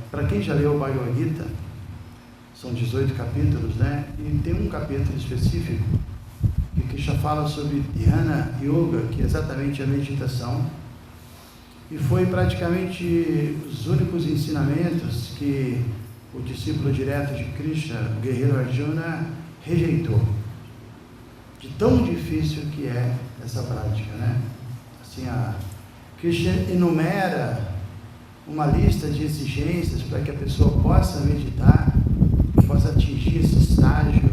Para quem já leu o Bhagavad Gita, são 18 capítulos, né? E tem um capítulo específico que Krishna fala sobre Dhyana Yoga, que é exatamente a meditação, e foi praticamente os únicos ensinamentos que o discípulo direto de Krishna, o guerreiro Arjuna, rejeitou. De tão difícil que é essa prática, né? Assim, Krishna enumera uma lista de exigências para que a pessoa possa meditar, possa atingir esse estágio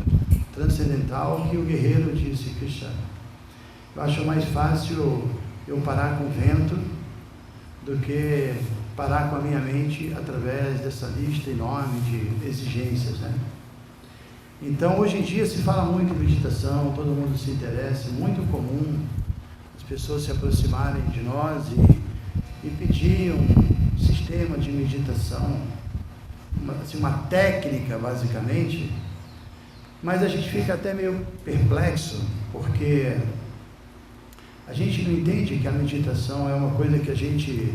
transcendental que o guerreiro disse, Krishna, eu acho mais fácil eu parar com o vento do que parar com a minha mente através dessa lista enorme de exigências, né? Então, hoje em dia se fala muito em meditação, todo mundo se interessa, é muito comum as pessoas se aproximarem de nós e pedir um sistema de meditação, uma técnica, basicamente, mas a gente fica até meio perplexo, porque a gente não entende que a meditação é uma coisa que a gente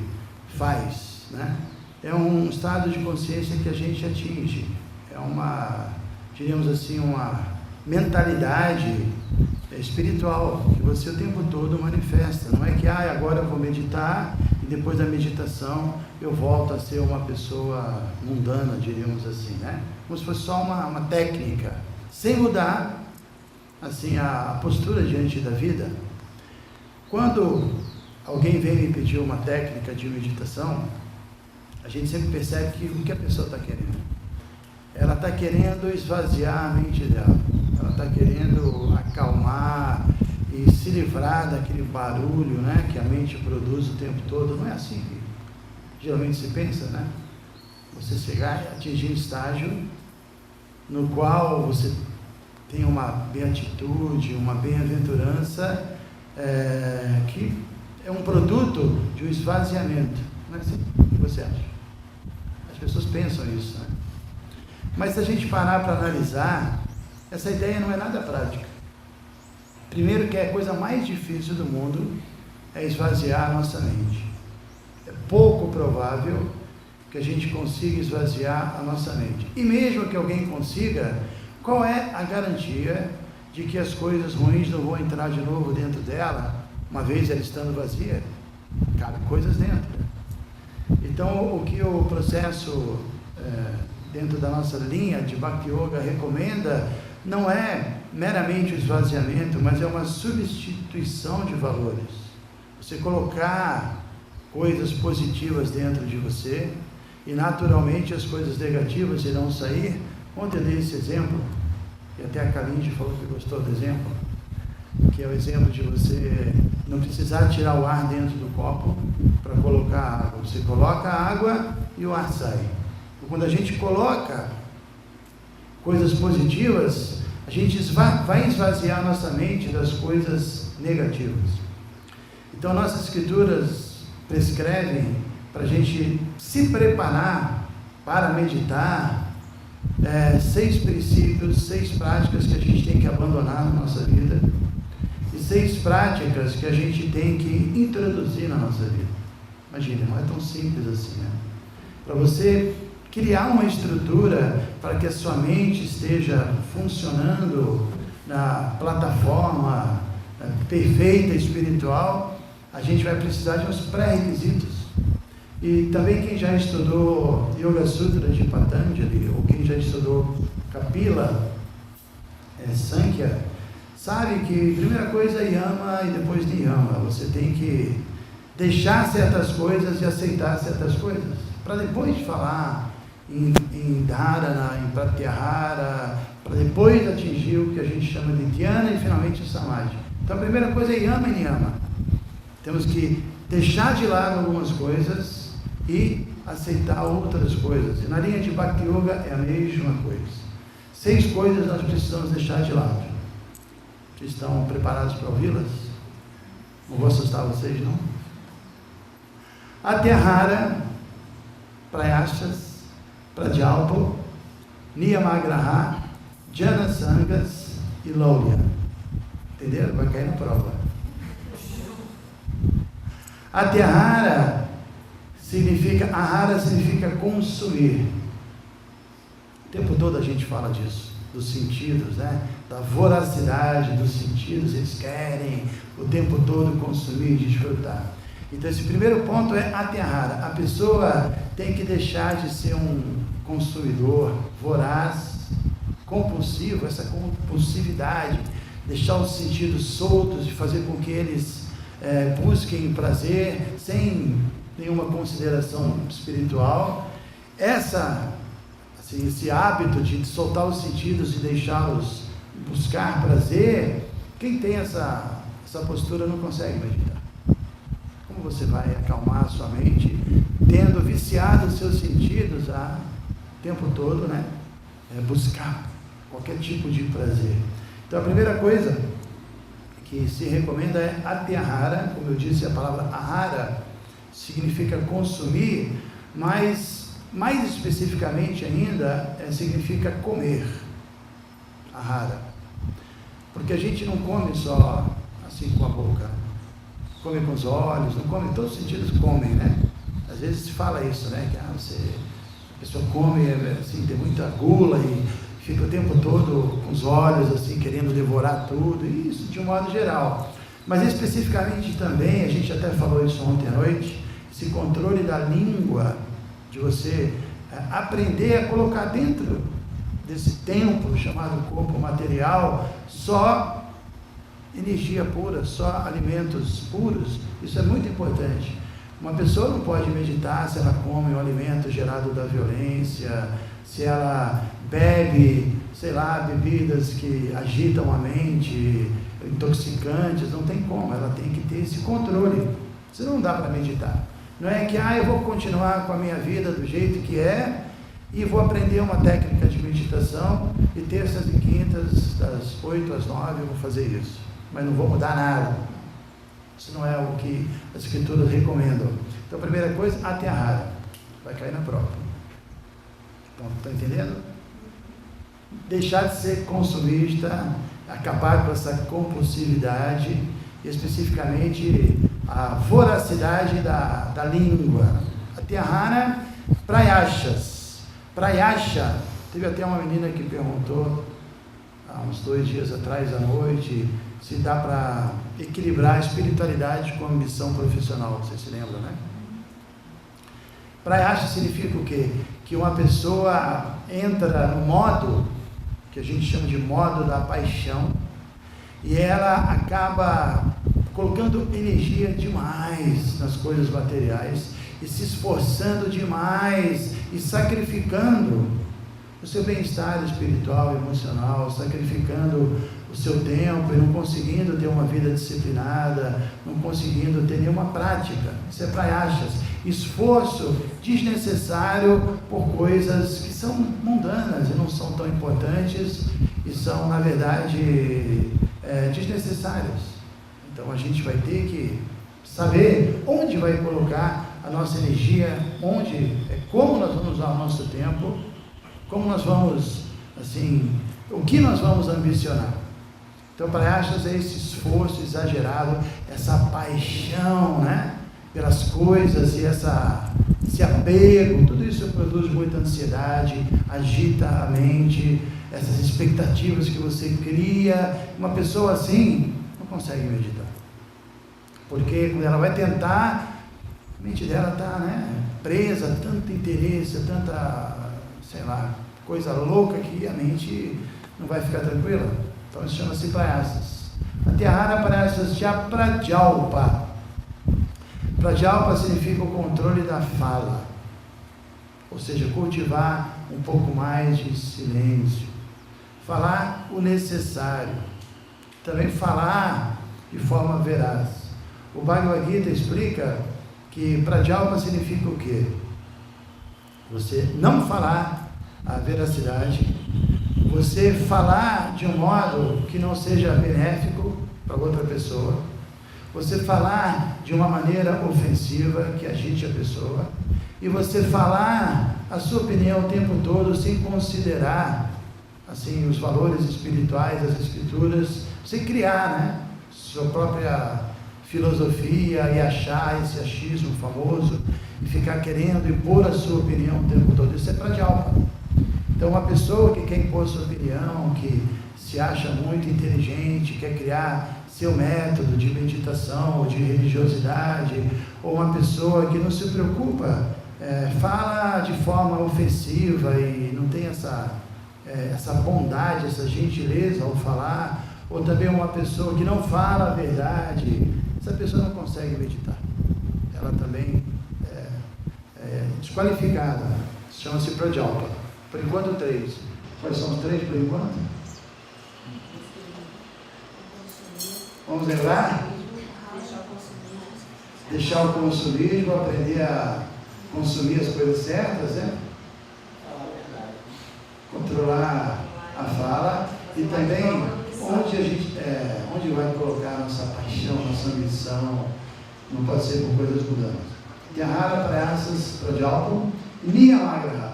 faz, né? É um estado de consciência que a gente atinge, é diríamos assim, uma mentalidade espiritual que você o tempo todo manifesta. Não é que agora eu vou meditar e depois da meditação eu volto a ser uma pessoa mundana, diríamos assim, né? Como se fosse só uma técnica, sem mudar assim a postura diante da vida. Quando alguém vem me pedir uma técnica de meditação, a gente sempre percebe que o que a pessoa está querendo. Ela está querendo esvaziar a mente dela, ela está querendo acalmar e se livrar daquele barulho, né, que a mente produz o tempo todo. Não é assim que geralmente se pensa, né? Você chegar e atingir um estágio no qual você tem uma beatitude, uma bem-aventurança, que é um produto de um esvaziamento. Não é assim? O que você acha? As pessoas pensam isso, né? Mas se a gente parar para analisar, essa ideia não é nada prática. Primeiro que a coisa mais difícil do mundo é esvaziar a nossa mente. É pouco provável que a gente consiga esvaziar a nossa mente. E mesmo que alguém consiga, qual é a garantia de que as coisas ruins não vão entrar de novo dentro dela, uma vez ela estando vazia? Cabe coisas dentro. Então, o que o processo dentro da nossa linha de Bhakti Yoga recomenda não é meramente o esvaziamento, mas é uma substituição de valores. Você colocar coisas positivas dentro de você e naturalmente as coisas negativas irão sair. Ontem eu dei esse exemplo, e até a Kalindi falou que gostou do exemplo, que é o exemplo de você não precisar tirar o ar dentro do copo para colocar a água. Você coloca a água e o ar sai. Quando a gente coloca coisas positivas, a gente vai esvaziar a nossa mente das coisas negativas. Então, nossas escrituras prescrevem para a gente se preparar para meditar 6 princípios, 6 práticas que a gente tem que abandonar na nossa vida e 6 práticas que a gente tem que introduzir na nossa vida. Imagina, não é tão simples assim, né? Para você criar uma estrutura para que a sua mente esteja funcionando na plataforma perfeita espiritual, a gente vai precisar de uns pré-requisitos. E também quem já estudou Yoga Sutra de Patanjali, ou quem já estudou Kapila, Sankhya, sabe que a primeira coisa é Yama e depois Niyama. Você tem que deixar certas coisas e aceitar certas coisas, para depois falar em Dharana, em Pratyahara, para depois atingir o que a gente chama de Dhyana e finalmente o Samadhi. Então a primeira coisa é Yama e Niyama. Temos que deixar de lado algumas coisas e aceitar outras coisas. E na linha de Bhakti Yoga é a mesma coisa. 6 coisas nós precisamos deixar de lado. Vocês estão preparados para ouvi-las? Não vou assustar vocês, não? Atyahara, Prayashas, Prajalpo, Niyamagraha, Janasangas e Laurya. Entenderam? Vai cair na prova. Atyahara ahara significa consumir. O tempo todo a gente fala disso, dos sentidos, né? Da voracidade dos sentidos, eles querem o tempo todo consumir e desfrutar. Então esse primeiro ponto é atyahara. A pessoa tem que deixar de ser um consumidor voraz, compulsivo, essa compulsividade, deixar os sentidos soltos, de fazer com que eles busquem prazer sem nenhuma consideração espiritual. Esse hábito de soltar os sentidos e deixá-los buscar prazer, quem tem essa postura não consegue meditar. Como você vai acalmar a sua mente, tendo viciado os seus sentidos o tempo todo, né? Buscar qualquer tipo de prazer. Então a primeira coisa que se recomenda é atyahara. Como eu disse, a palavra ahara significa consumir, mas mais especificamente ainda significa comer. Ahara. Porque a gente não come só assim com a boca, come com os olhos, não come, todos os sentidos comem, né? Às vezes se fala isso, né? Que a pessoa come, assim, tem muita gula e fica o tempo todo com os olhos assim, querendo devorar tudo, isso de um modo geral. Mas especificamente também, a gente até falou isso ontem à noite, esse controle da língua, de você aprender a colocar dentro desse templo chamado corpo material só energia pura, só alimentos puros. Isso é muito importante. Uma pessoa não pode meditar se ela come um alimento gerado da violência, se ela bebe, sei lá, bebidas que agitam a mente, intoxicantes, não tem como, ela tem que ter esse controle. Isso não dá para meditar. Não é que, eu vou continuar com a minha vida do jeito que é e vou aprender uma técnica de meditação e terças e quintas, das 8 às 9, eu vou fazer isso. Mas não vou mudar nada. Isso não é o que as escrituras recomendam. Então, a primeira coisa, atyahara. Vai cair na prova. Então, está entendendo? Deixar de ser consumista, acabar com essa compulsividade, especificamente a voracidade da língua. Atyahara, prayashas. Prayasha, teve até uma menina que perguntou há uns 2 dias atrás à noite se dá para equilibrar a espiritualidade com a ambição profissional. Vocês se lembram, né? Prayasha significa o quê? Que uma pessoa entra no modo que a gente chama de modo da paixão e ela acaba colocando energia demais nas coisas materiais e se esforçando demais e sacrificando o seu bem-estar espiritual, emocional, sacrificando o seu tempo e não conseguindo ter uma vida disciplinada, não conseguindo ter nenhuma prática. Isso é prayashas, esforço desnecessário por coisas que são mundanas e não são tão importantes e são, na verdade, desnecessárias. Então a gente vai ter que saber onde vai colocar a nossa energia, como nós vamos usar o nosso tempo, como nós vamos, assim, o que nós vamos ambicionar. Então, prayashas é esse esforço exagerado, essa paixão, né, pelas coisas e esse apego, tudo isso produz muita ansiedade, agita a mente, essas expectativas que você cria. Uma pessoa assim não consegue meditar, porque quando ela vai tentar, a mente dela está, né, presa a tanto interesse, a tanta, sei lá, coisa louca que a mente não vai ficar tranquila. Então isso chama-se prayasas. Atyahara prayasas de prajalpa. Prajalpa significa o controle da fala, ou seja, cultivar um pouco mais de silêncio, falar o necessário, também falar de forma veraz. O Bhagavad Gita explica que prajalpa significa o quê? Você não falar a veracidade, você falar de um modo que não seja benéfico para outra pessoa, você falar de uma maneira ofensiva que agite a pessoa, e você falar a sua opinião o tempo todo sem considerar assim os valores espirituais das escrituras, você criar, né, sua própria filosofia e achar esse achismo famoso e ficar querendo impor a sua opinião o tempo todo. Isso é Pradyalpa. Então, uma pessoa que quer impor a sua opinião, que se acha muito inteligente, quer criar seu método de meditação ou de religiosidade, ou uma pessoa que não se preocupa, fala de forma ofensiva e não tem essa bondade, essa gentileza ao falar, ou também uma pessoa que não fala a verdade, essa pessoa não consegue meditar. Ela também é desqualificada. Chama-se Pradyalpa. Por enquanto, 3. Quais são os 3 por enquanto? Vamos lembrar? Deixar o consumismo, aprender a consumir as coisas certas, né? Controlar a fala e também onde vai colocar nossa paixão, nossa ambição. Não pode ser por coisas mundanas. Tyahara Prayasas Pradyalpam Niyamagraha.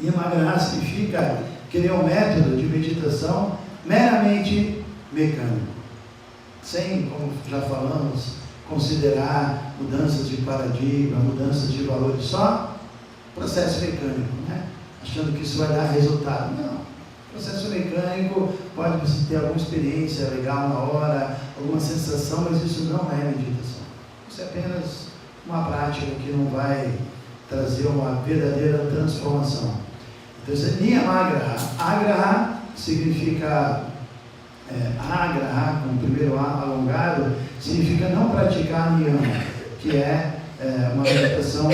Niyamagraha significa que ele é um método de meditação meramente mecânico, sem, como já falamos, considerar mudanças de paradigma, mudanças de valores, só processo mecânico, né? Achando que isso vai dar resultado. Não. Processo mecânico, pode você ter alguma experiência legal na hora, alguma sensação, mas isso não é meditação. Isso é apenas uma prática que não vai trazer uma verdadeira transformação. Então, isso é Niyamagraha. Agraha significa, agraha, com o primeiro A alongado, significa não praticar niyama, que é uma meditação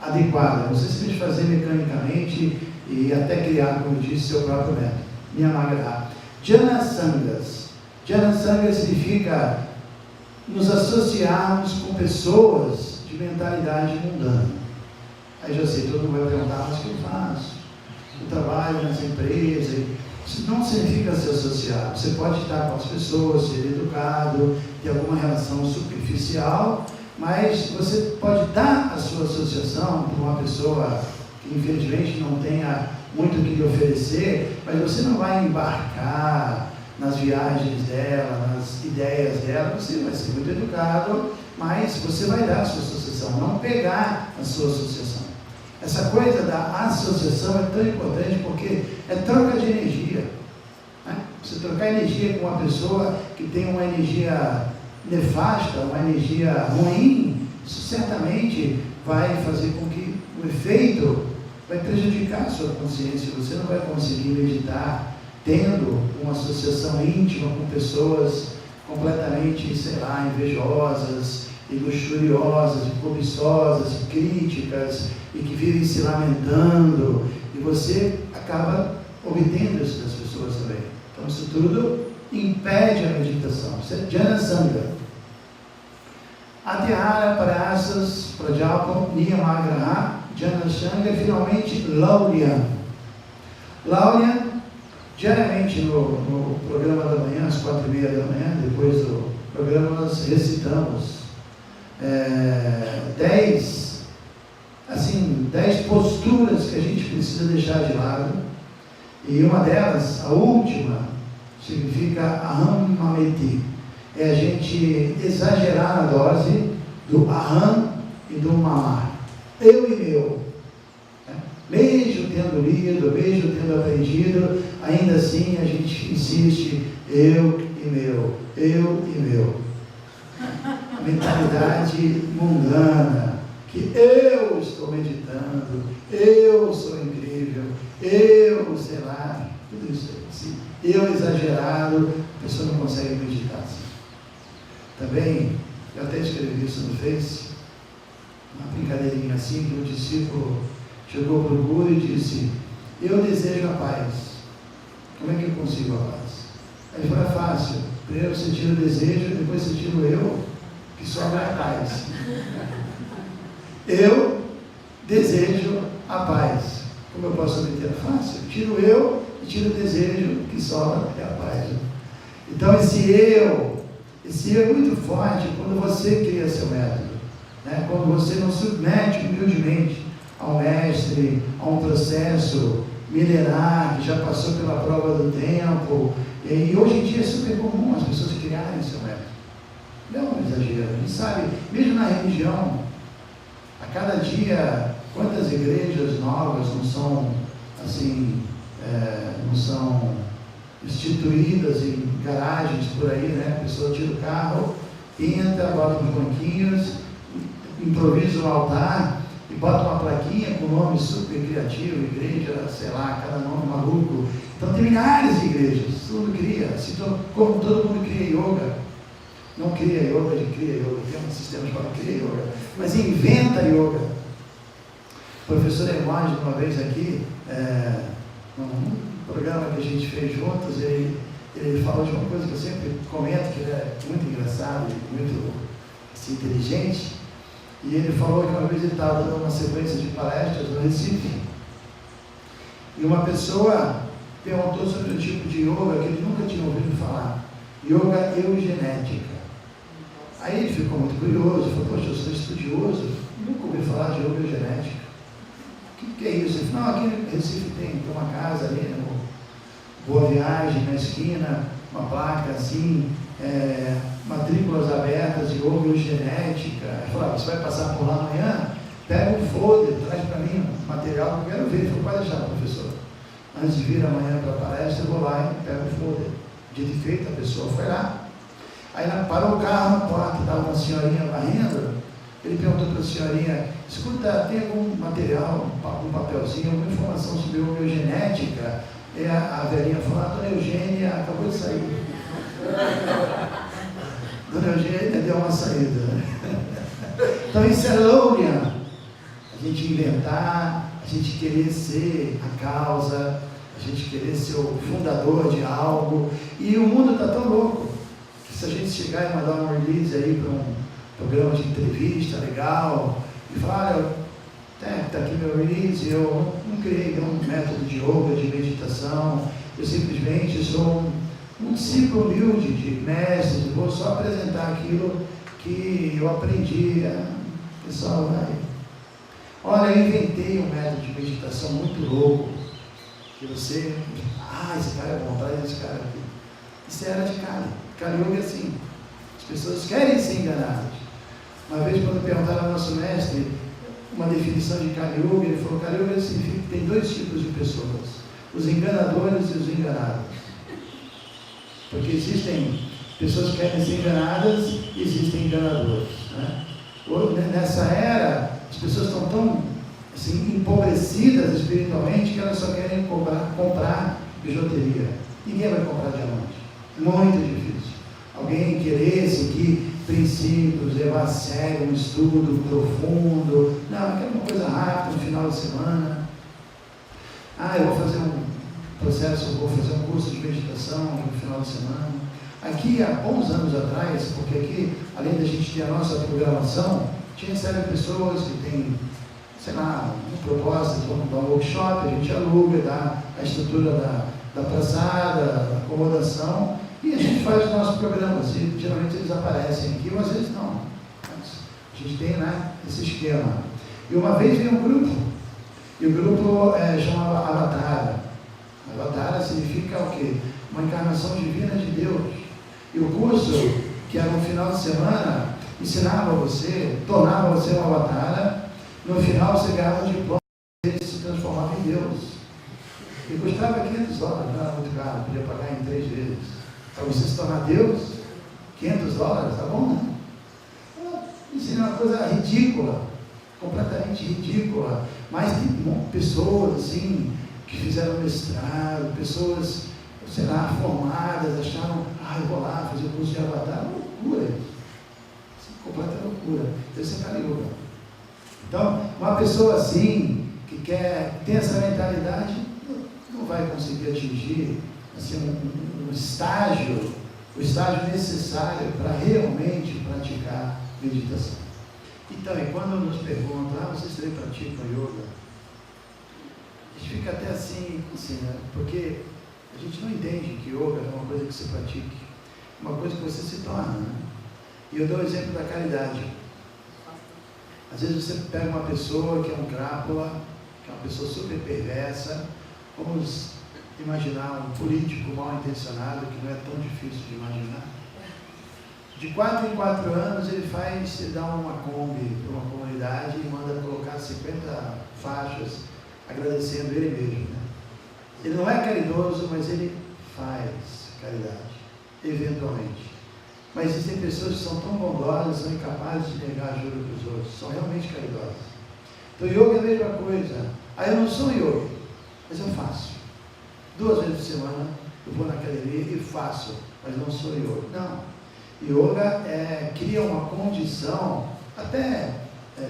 adequada. Você simplesmente fazer mecanicamente e até criar, como eu disse, seu próprio método. Niyamagraha. Jana Sangas. Jana Sangas significa nos associarmos com pessoas de mentalidade mundana. Aí já sei, todo mundo vai perguntar, mas o que eu faço? Eu trabalho nessa empresa. Isso não significa se associar. Você pode estar com as pessoas, ser educado, ter alguma relação superficial, mas você pode dar a sua associação para uma pessoa que infelizmente não tenha muito o que lhe oferecer, mas você não vai embarcar nas viagens dela, nas ideias dela. Você vai ser muito educado, mas você vai dar a sua associação, não pegar a sua associação. Essa coisa da associação é tão importante porque é troca de energia, né? Você trocar energia com uma pessoa que tem uma energia nefasta, uma energia ruim, isso certamente vai fazer com que o efeito vai prejudicar a sua consciência. Você não vai conseguir meditar tendo uma associação íntima com pessoas completamente, sei lá, invejosas e luxuriosas, e cobiçosas, e críticas, e que vivem se lamentando, e você acaba obtendo isso das pessoas também. Então isso tudo impede a meditação. Isso é Jana Sangha. Tyahara Prayasas Pradyalpam Niyamagraha Jana Sangha e finalmente Laurya. Laurya, diariamente no programa da manhã, às 4:30 da manhã, depois do programa nós recitamos 10 posturas que a gente precisa deixar de lado, e uma delas, a última, significa Aham Mameti, é a gente exagerar a dose do Aham e do Mama, eu e meu, né? Mesmo tendo lido, mesmo tendo aprendido, ainda assim a gente insiste, eu e meu, eu e meu. Mentalidade mundana, que eu estou meditando, eu sou incrível, eu, sei lá, tudo isso assim, eu exagerado, a pessoa não consegue meditar assim. Também, eu até escrevi isso no Face, uma brincadeirinha assim, que um discípulo chegou para o Guru e disse, eu desejo a paz, como é que eu consigo a paz? Aí ele falou, é fácil, primeiro você tira o desejo, depois você tira o eu, que sobra a paz. Eu desejo a paz. Como eu posso obter? Fácil. Tiro eu e tiro o desejo, que sobra é a paz. Então esse eu é muito forte quando você cria seu método, né? Quando você não submete humildemente ao mestre, a um processo milenar que já passou pela prova do tempo E hoje em dia é super comum as pessoas criarem seu método. Não é um exagero. A gente sabe, mesmo na religião, a cada dia, quantas igrejas novas não são assim, não são instituídas em garagens por aí, né? A pessoa tira o carro, entra, bota uns banquinhos, improvisa um altar e bota uma plaquinha com nome super criativo, igreja, sei lá, cada nome maluco. Então tem milhares de igrejas, todo mundo cria, assim, como todo mundo cria yoga. Não cria yoga, ele cria yoga, tem um sistema chamado cria yoga, mas inventa yoga. O professor Hermógenes, uma vez aqui, num programa que a gente fez juntos, ele falou de uma coisa que eu sempre comento, que ele é muito engraçado e muito assim, inteligente, e ele falou que uma vez ele estava dando uma sequência de palestras no Recife, e uma pessoa perguntou sobre um tipo de yoga que ele nunca tinha ouvido falar, yoga eugenética. Aí ele ficou muito curioso, falou, poxa, eu sou estudioso, nunca ouvi falar de yoga eugenética. O que é isso? Ele falou, não, aqui no Recife tem uma casa ali, no Boa Viagem, na esquina, uma placa assim, matrículas abertas de yoga eugenética. Ele falou, você vai passar por lá amanhã? Pega um folder, traz para mim um material que eu quero ver. Ele falou, pode deixar, professor. Antes de vir amanhã para a palestra, eu vou lá e pego o folder. Dito e feito, a pessoa foi lá. Aí parou o carro na porta, estava uma senhorinha varrendo. Ele perguntou para a senhorinha, escuta, tem algum material, um papelzinho, alguma informação sobre eugenética? E a velhinha falou, a dona Eugênia acabou de sair. Dona Eugênia deu uma saída. Então isso é louria. A gente inventar, a gente querer ser a causa, a gente querer ser o fundador de algo. E o mundo está tão louco, que se a gente chegar e mandar um release aí para um programa de entrevista legal, e falar, olha, está aqui meu release, eu não criei um método de yoga, de meditação, eu simplesmente sou um discípulo humilde de mestres, vou só apresentar aquilo que eu aprendi. Pessoal, vai. Olha, eu inventei um método de meditação muito louco, que você, esse cara é bom, traz esse cara aqui. Isso era de cara. Kali Yoga é assim, as pessoas querem ser enganadas. Uma vez, quando perguntaram ao nosso mestre uma definição de Kali Yoga, ele falou, Kali Yoga significa que tem dois tipos de pessoas, os enganadores e os enganados. Porque existem pessoas que querem ser enganadas e existem enganadores, né? Nessa era, as pessoas estão tão assim, empobrecidas espiritualmente que elas só querem comprar bijuteria. Ninguém vai comprar diamante. Muito difícil. Alguém querer seguir princípios, levar a sério um estudo profundo. Não, eu quero uma coisa rápida, no final de semana. Eu vou fazer um processo, vou fazer um curso de meditação no final de semana. Aqui, há bons anos atrás, porque aqui, além da gente ter a nossa programação, tinha sério pessoas que têm, sei lá, um propósito de dar um workshop, a gente aluga, dá a estrutura da praçada, da acomodação, e a gente faz os nossos programas, e geralmente eles aparecem aqui, ou às vezes não. Mas a gente tem, né, esse esquema. E uma vez veio um grupo, e o grupo chamava Avatara. Avatara significa o quê? Uma encarnação divina de Deus. E o curso, que era um final de semana, ensinava você, tornava você um avatara, no final você ganhava um diploma e se transformava em Deus. E custava $500, não era muito caro, podia pagar em 3 vezes. Para você se tornar Deus, $500, tá bom, né? Ensina uma coisa ridícula, completamente ridícula. Mas tem pessoas assim, que fizeram mestrado, pessoas, sei lá, formadas, acharam, eu vou lá fazer o curso de avatar. Loucura isso. Completa loucura. Esse é Kali Yoga. Então, uma pessoa assim, que tem essa mentalidade, não vai conseguir atingir assim, o estágio necessário para realmente praticar meditação. Então, e quando nos perguntam, vocês também praticam yoga? A gente fica até assim, né? Porque a gente não entende que yoga é uma coisa que se pratique, é uma coisa que você se torna, né? E eu dou o exemplo da caridade. Às vezes você pega uma pessoa que é um crápula, que é uma pessoa super perversa, vamos imaginar um político mal intencionado, que não é tão difícil de imaginar. De 4 em 4 anos ele dá uma Kombi para uma comunidade e manda colocar 50 faixas agradecendo ele mesmo, né? Ele não é caridoso, mas ele faz caridade, eventualmente. Mas existem pessoas que são tão bondosas, são incapazes de negar ajuda para os outros, são realmente caridosas. Então yoga é a mesma coisa. Eu não sou yoga, mas eu faço. 2 vezes por semana eu vou na academia e faço, mas não sou yoga. Não. Yoga cria uma condição, até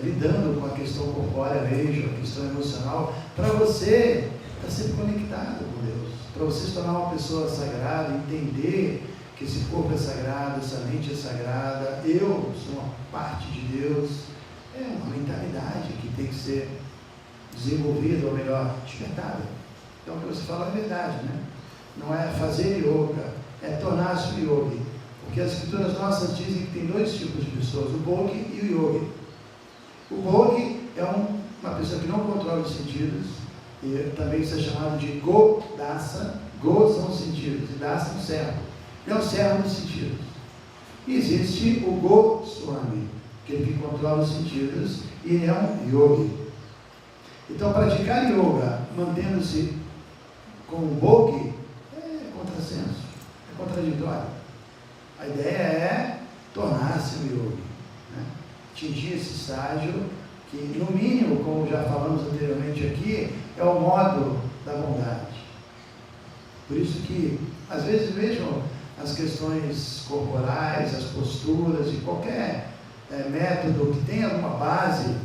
lidando com a questão corpórea mesmo, a questão emocional, para você estar sempre conectado com Deus, para você se tornar uma pessoa sagrada, entender que esse corpo é sagrado, essa mente é sagrada, eu sou uma parte de Deus. É uma mentalidade que tem que ser desenvolvida, ou melhor, despertada. Então o que você fala é verdade, né? Não é fazer yoga, é tornar-se um yogi. Porque as escrituras nossas dizem que tem 2 tipos de pessoas, o bogi e o yogi. O bogi é uma pessoa que não controla os sentidos, e também isso é chamado de godasa. Go são os sentidos, e dasa é um servo. É um servo dos sentidos. E existe o Goswami, aquele que controla os sentidos, e ele é um yogi. Então, praticar yoga mantendo-se com o bogi é contrassenso, é contraditório. A ideia é tornar-se um yogi, né? Atingir esse estágio que, no mínimo, como já falamos anteriormente aqui, é o modo da bondade. Por isso que, às vezes, mesmo as questões corporais, as posturas e qualquer método que tenha alguma base,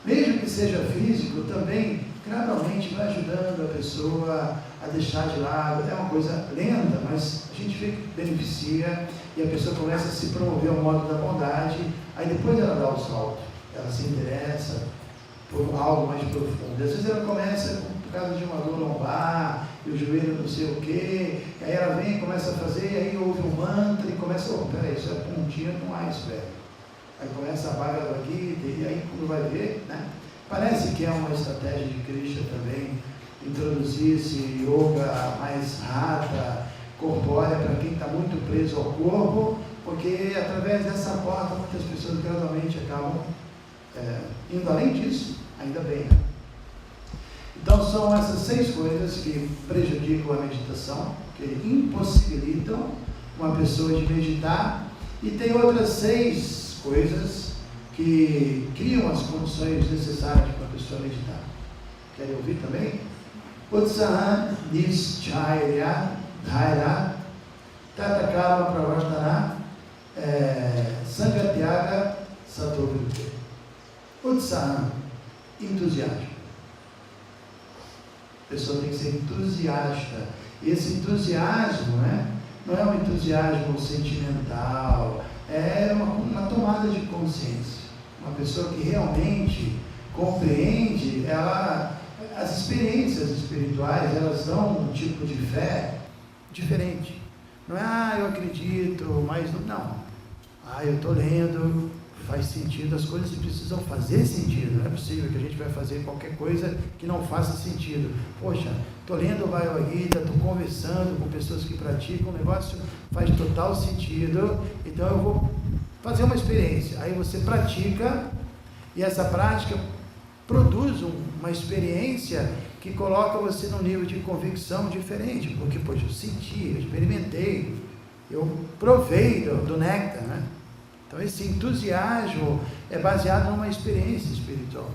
mesmo que seja físico, também gradualmente vai ajudando a pessoa a deixar de lado. É uma coisa lenta, mas a gente vê que beneficia e a pessoa começa a se promover ao modo da bondade. Aí depois ela dá o salto, ela se interessa por algo mais profundo. Às vezes ela começa por causa de uma dor lombar, e o joelho não sei o quê, e aí ela vem e começa a fazer, e aí ouve um mantra e começa, peraí, isso é pontinha com iceberg. Aí começa a Bhagavad Gita, e aí quando vai ver, né? Parece que é uma estratégia de Krishna também, introduzir esse yoga mais rata, corpórea, para quem está muito preso ao corpo, porque através dessa porta muitas pessoas gradualmente acabam indo além disso, ainda bem, né? Então são essas 6 coisas que prejudicam a meditação, que impossibilitam uma pessoa de meditar, e tem outras 6 coisas que criam as condições necessárias para a pessoa meditar. Querem ouvir também? Utsaha Nischaya Dhaira Tatakarma Pravartana Sangatyaga Satovruti. Utsaha, entusiasmo. A pessoa tem que ser entusiasta. E esse entusiasmo, né, não é um entusiasmo sentimental, é uma tomada de consciência. Uma pessoa que realmente compreende, as experiências espirituais, elas dão um tipo de fé diferente. Não é, eu acredito, mas não. Eu estou lendo, faz sentido, as coisas precisam fazer sentido. Não é possível que a gente vai fazer qualquer coisa que não faça sentido. Poxa, estou lendo o Bhagavad Gita, estou conversando com pessoas que praticam, o negócio faz total sentido, então eu vou fazer uma experiência. Aí você pratica, e essa prática produz uma experiência que coloca você num nível de convicção diferente, porque, poxa, eu senti, eu experimentei, eu provei do néctar, né? Então esse entusiasmo é baseado numa experiência espiritual,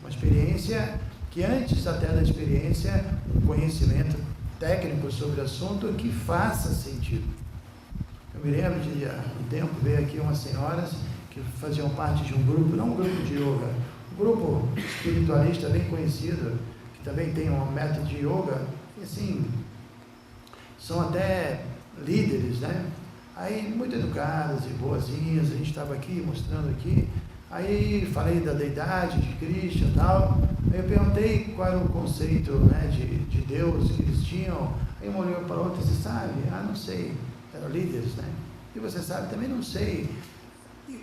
uma experiência que antes até da experiência, um conhecimento técnico sobre o assunto que faça sentido. Eu me lembro de há um tempo veio aqui umas senhoras que faziam parte de um grupo, não um grupo de yoga, um grupo espiritualista bem conhecido, que também tem um método de yoga, e assim, são até líderes, né? Aí, muito educadas e boazinhas, a gente estava aqui, mostrando aqui, aí falei da deidade, de Krishna e tal, aí eu perguntei qual era o conceito, né, de Deus que eles tinham, aí uma olhou para a outra, você sabe? Não sei, eram líderes, né? E você sabe? Também não sei,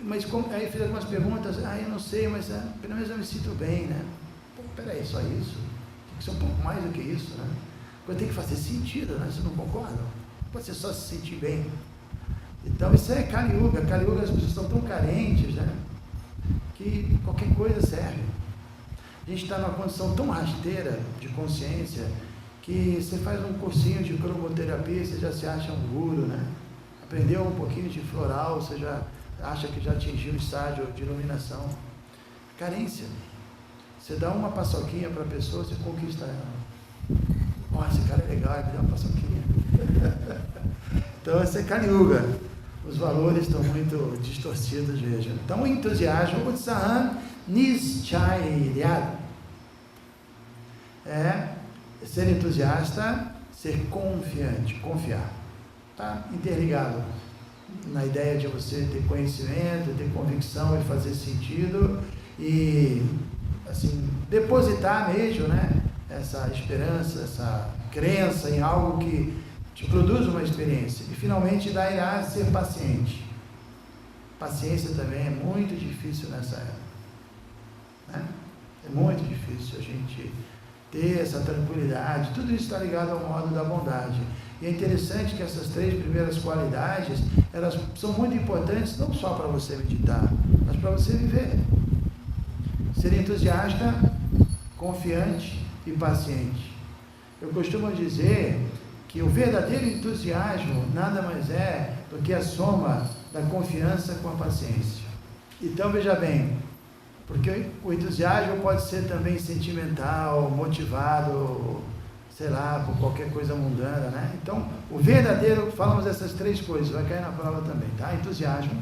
mas aí fiz algumas perguntas, eu não sei, mas pelo menos eu me sinto bem, né? Peraí, só isso? Tem que ser um pouco mais do que isso, né? coisa tem que fazer sentido, né? Vocês não concordam? Não pode ser só se sentir bem. Então isso é Kali Yuga. Kali Yuga, as pessoas estão tão carentes, né? Que qualquer coisa serve. A gente está numa condição tão rasteira de consciência que você faz um cursinho de cromoterapia, você já se acha um guru, né? Aprendeu um pouquinho de floral, você já acha que já atingiu o estágio de iluminação. Carência. Você dá uma paçoquinha para a pessoa, você conquista ela. Ó, esse cara é legal, ele dá uma paçoquinha. Então, esse é Kali Yuga. Os valores estão muito distorcidos, veja. Então, o entusiasmo, Utsahan Nischayat, é ser entusiasta, ser confiante, confiar. Está interligado na ideia de você ter conhecimento, ter convicção e fazer sentido e, assim, depositar mesmo, né, essa esperança, essa crença em algo que te produz uma experiência. E, finalmente, irá ser paciente. Paciência também é muito difícil nessa era, né? É muito difícil a gente ter essa tranquilidade. Tudo isso está ligado ao modo da bondade. E é interessante que essas 3 primeiras qualidades, elas são muito importantes não só para você meditar, mas para você viver. Ser entusiasta, confiante e paciente. Eu costumo dizer que o verdadeiro entusiasmo nada mais é do que a soma da confiança com a paciência. Então, veja bem, porque o entusiasmo pode ser também sentimental, motivado, sei lá, por qualquer coisa mundana, né? Então, o verdadeiro, falamos dessas 3 coisas, vai cair na prova também, tá? Entusiasmo,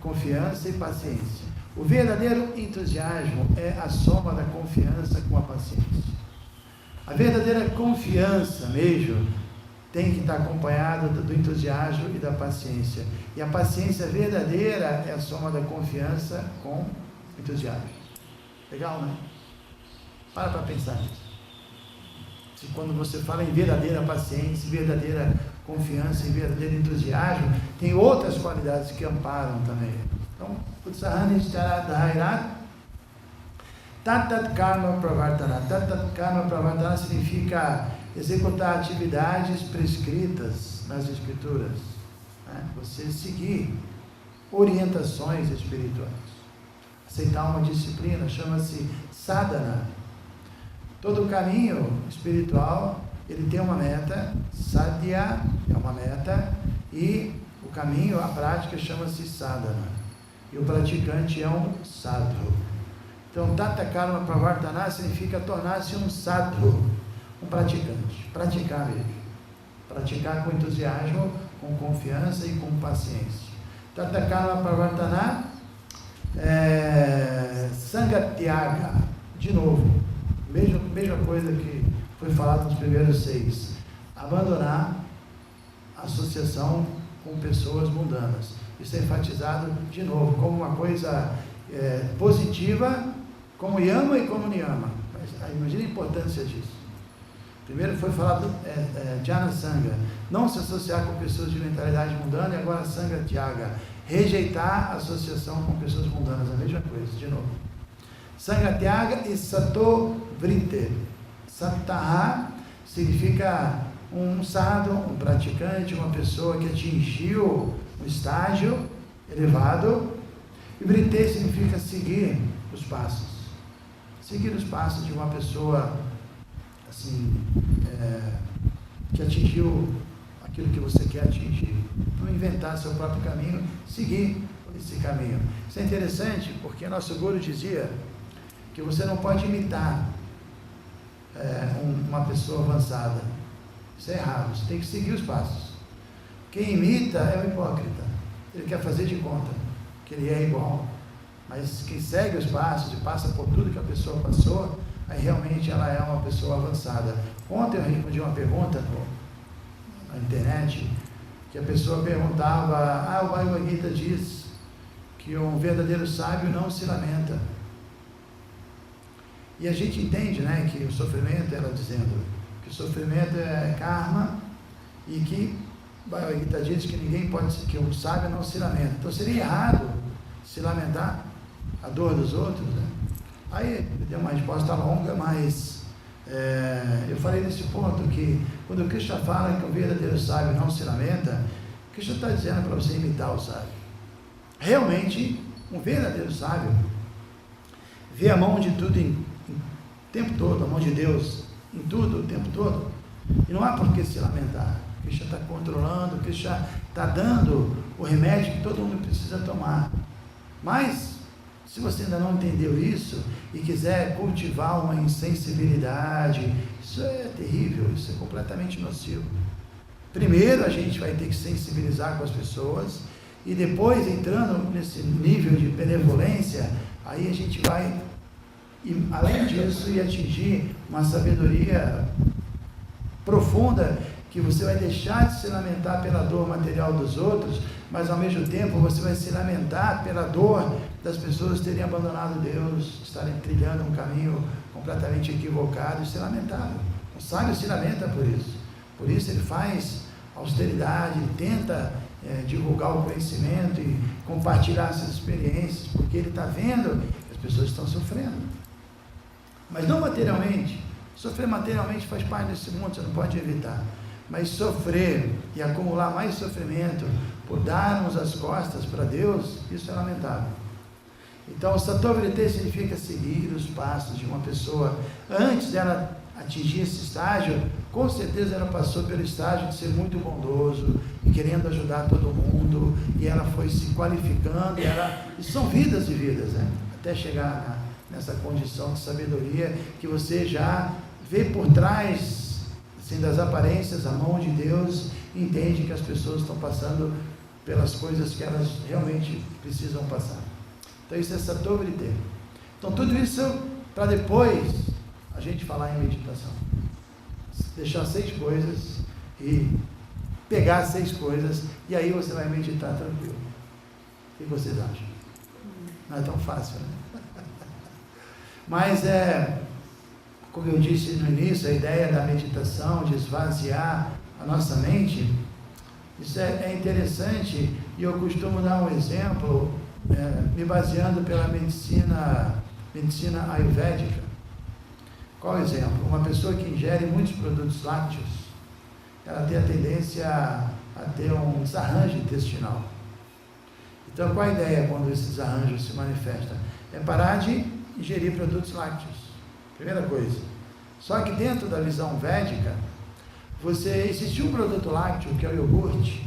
confiança e paciência. O verdadeiro entusiasmo é a soma da confiança com a paciência. A verdadeira confiança mesmo tem que estar acompanhada do entusiasmo e da paciência. E a paciência verdadeira é a soma da confiança com o entusiasmo. Legal, né? Para pensar nisso. Se quando você fala em verdadeira paciência, verdadeira confiança e verdadeiro entusiasmo, tem outras qualidades que amparam também. Então, Utsahan Nischayat Tatat Karma Pravartana. Tatat Karma Pravartana significa executar atividades prescritas nas escrituras, né? Você seguir orientações espirituais, aceitar uma disciplina, chama-se sadhana. Todo caminho espiritual, ele tem uma meta, sadhya é uma meta, e o caminho, a prática, chama-se sadhana, e o praticante é um sadhu. Então, Tata Karma Pravartana significa tornar-se um sadhu, um praticante, praticar mesmo, praticar com entusiasmo, com confiança e com paciência. Tata Karma Pravartana Sangatyaga, de novo, mesma coisa que foi falado nos primeiros 6, abandonar a associação com pessoas mundanas. Isso é enfatizado de novo como uma coisa positiva, como yama e como niyama. Mas imagina a importância disso. Primeiro foi falado Jnana Sangha, não se associar com pessoas de mentalidade mundana, e agora Sangha Tyaga, rejeitar a associação com pessoas mundanas, a mesma coisa, de novo. Sangha Tyaga e Sato Vritte. Sattaha significa um sadhu, um praticante, uma pessoa que atingiu um estágio elevado, e Vritte significa seguir os passos. Seguir os passos de uma pessoa assim, que atingiu aquilo que você quer atingir. Não inventar seu próprio caminho, seguir esse caminho. Isso é interessante porque nosso Guru dizia que você não pode imitar uma pessoa avançada. Isso é errado, você tem que seguir os passos. Quem imita é o hipócrita, ele quer fazer de conta que ele é igual. Mas quem segue os passos e passa por tudo que a pessoa passou, aí realmente ela é uma pessoa avançada. Ontem eu respondi uma pergunta na internet, que a pessoa perguntava, o Bhagavad Gita diz que um verdadeiro sábio não se lamenta. E a gente entende, né, que o sofrimento, ela dizendo que o sofrimento é karma, e que o Bhagavad Gita diz que ninguém pode, que um sábio não se lamenta. Então seria errado se lamentar a dor dos outros, né? Aí deu uma resposta longa, mas Eu falei nesse ponto que quando o Krishna fala que o verdadeiro sábio não se lamenta, o Krishna está dizendo para você imitar o sábio. Realmente, um verdadeiro sábio vê a mão de tudo o tempo todo, a mão de Deus em tudo o tempo todo, e não há por que se lamentar. O Krishna está controlando, o Krishna está dando o remédio que todo mundo precisa tomar. Mas, se você ainda não entendeu isso e quiser cultivar uma insensibilidade, isso é terrível, isso é completamente nocivo. Primeiro a gente vai ter que sensibilizar com as pessoas, e depois, entrando nesse nível de benevolência, aí a gente vai, e além disso, ir atingir uma sabedoria profunda, que você vai deixar de se lamentar pela dor material dos outros, mas ao mesmo tempo você vai se lamentar pela dor das pessoas terem abandonado Deus, estarem trilhando um caminho completamente equivocado. Isso é lamentável. O sábio se lamenta por isso ele faz austeridade, ele tenta divulgar o conhecimento e compartilhar essas experiências, porque ele está vendo que as pessoas estão sofrendo, mas não materialmente. Sofrer materialmente faz parte desse mundo, você não pode evitar, mas sofrer e acumular mais sofrimento por darmos as costas para Deus, isso é lamentável. Então, Sattva-Vritti significa seguir os passos de uma pessoa. Antes dela atingir esse estágio, com certeza ela passou pelo estágio de ser muito bondoso e querendo ajudar todo mundo, e ela foi se qualificando, e são vidas e vidas, né? Até chegar nessa condição de sabedoria, que você já vê por trás, assim, das aparências, a mão de Deus, e entende que as pessoas estão passando pelas coisas que elas realmente precisam passar. Então isso é Sattva-Vritti. Então tudo isso para depois a gente falar em meditação. Deixar 6 coisas e pegar 6 coisas, e aí você vai meditar tranquilo. O que vocês acham? Não é tão fácil, né? Mas como eu disse no início, a ideia da meditação, de esvaziar a nossa mente, isso é interessante, e eu costumo dar um exemplo, me baseando pela medicina ayurvédica. Qual o exemplo? Uma pessoa que ingere muitos produtos lácteos, ela tem a tendência a ter um desarranjo intestinal. Então, qual a ideia quando esse desarranjo se manifesta? É parar de ingerir produtos lácteos, primeira coisa. Só que dentro da visão védica, existe um produto lácteo, que é o iogurte,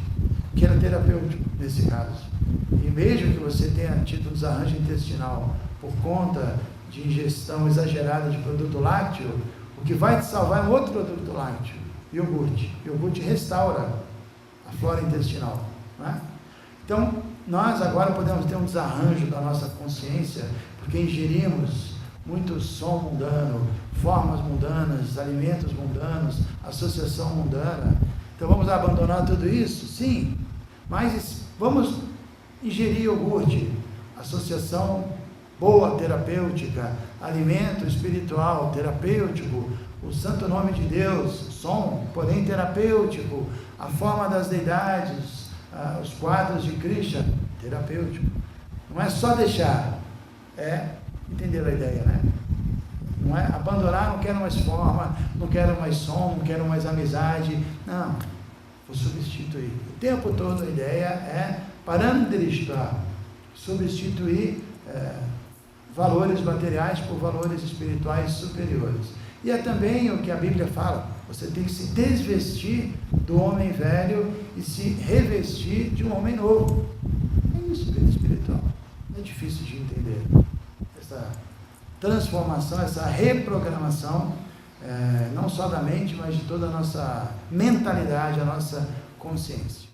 que era terapêutico nesse caso. E mesmo que você tenha tido um desarranjo intestinal por conta de ingestão exagerada de produto lácteo, o que vai te salvar é um outro produto lácteo, iogurte. Iogurte restaura a flora intestinal, né? Então, nós agora podemos ter um desarranjo da nossa consciência, porque ingerimos muito som mundano, formas mundanas, alimentos mundanos, associação mundana. Então vamos abandonar tudo isso? Sim, mas vamos ingerir iogurte, associação boa, terapêutica, alimento espiritual, terapêutico, o santo nome de Deus, som, porém terapêutico, a forma das deidades, os quadros de Krishna, terapêutico. Não é só deixar, entenderam a ideia, né? Não é abandonar, não quero mais forma, não quero mais som, não quero mais amizade, não, vou substituir. O tempo todo a ideia é parandrishta, substituir valores materiais por valores espirituais superiores. E é também o que a Bíblia fala, você tem que se desvestir do homem velho e se revestir de um homem novo. É isso, vida espiritual. É difícil de entender essa transformação, essa reprogramação, não só da mente, mas de toda a nossa mentalidade, a nossa consciência.